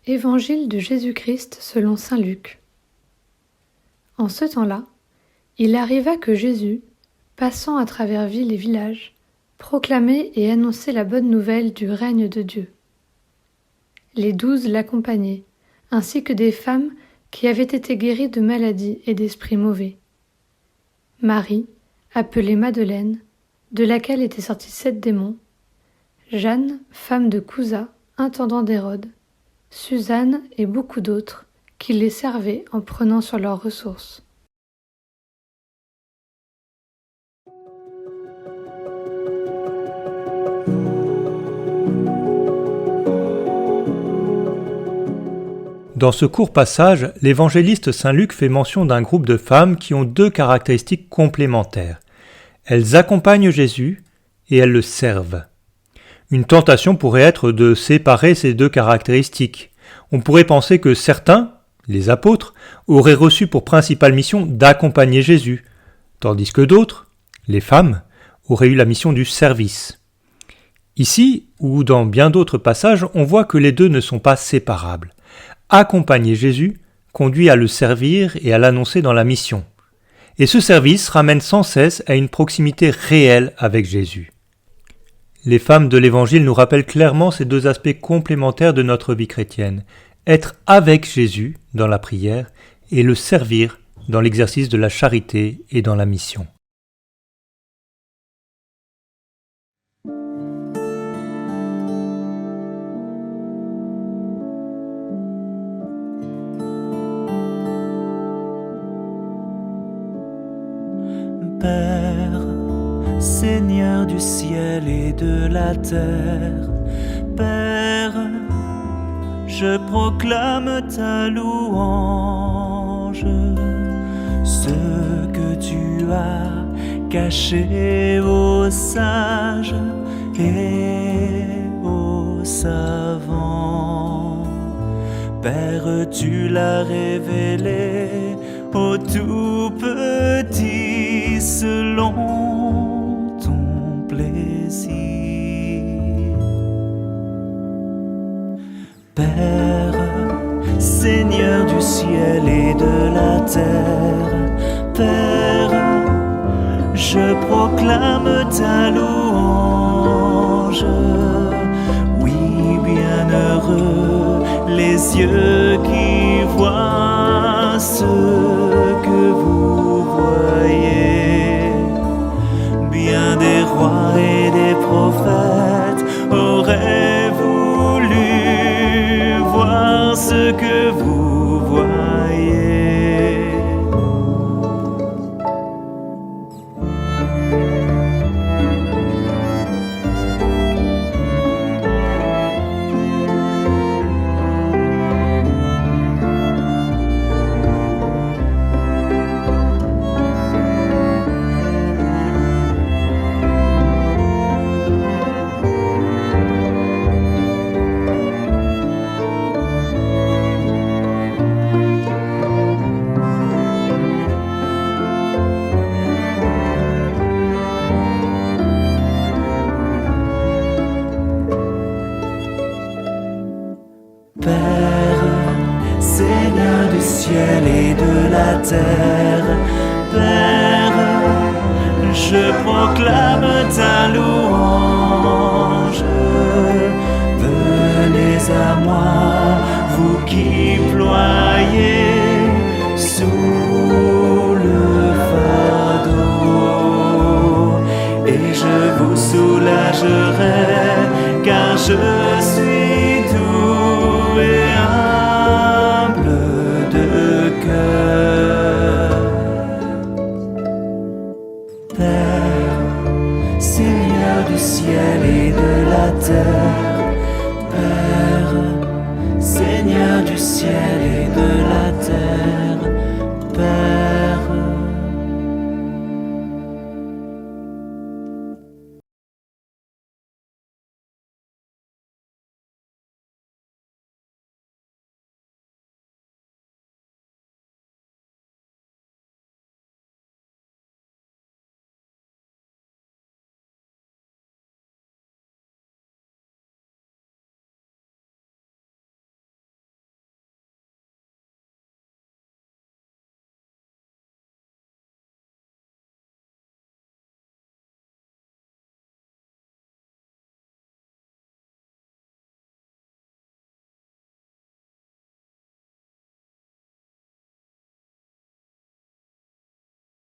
Évangile de Jésus-Christ selon saint Luc. En ce temps-là, il arriva que Jésus, passant à travers villes et villages, proclamait et annonçait la bonne nouvelle du règne de Dieu. Les 12 l'accompagnaient, ainsi que des femmes qui avaient été guéries de maladies et d'esprits mauvais. Marie, appelée Madeleine, de laquelle étaient sortis 7 démons, Jeanne, femme de Cousa, intendant d'Hérode, Suzanne et beaucoup d'autres qui les servaient en prenant sur leurs ressources. Dans ce court passage, l'évangéliste saint Luc fait mention d'un groupe de femmes qui ont 2 caractéristiques complémentaires. Elles accompagnent Jésus et elles le servent. Une tentation pourrait être de séparer ces 2 caractéristiques. On pourrait penser que certains, les apôtres, auraient reçu pour principale mission d'accompagner Jésus, tandis que d'autres, les femmes, auraient eu la mission du service. Ici, ou dans bien d'autres passages, on voit que les 2 ne sont pas séparables. Accompagner Jésus conduit à le servir et à l'annoncer dans la mission. Et ce service ramène sans cesse à une proximité réelle avec Jésus. Les femmes de l'Évangile nous rappellent clairement ces 2 aspects complémentaires de notre vie chrétienne. Être avec Jésus dans la prière et le servir dans l'exercice de la charité et dans la mission. Père, Seigneur du ciel et de la terre, Père, je proclame ta louange, ce que tu as caché aux sages et aux savants. Père, tu l'as révélé aux tout petits selon ton plaisir. Père, Seigneur du ciel et de la terre, Père, je proclame ta louange. Oui, bienheureux les yeux qui voient ce que vous voyez. Bien des rois et des prophètes auraient voulu voir ce que vous voyez. Père, Seigneur du ciel et de la terre, Père, je proclame ta louange. Venez à moi, vous qui ployez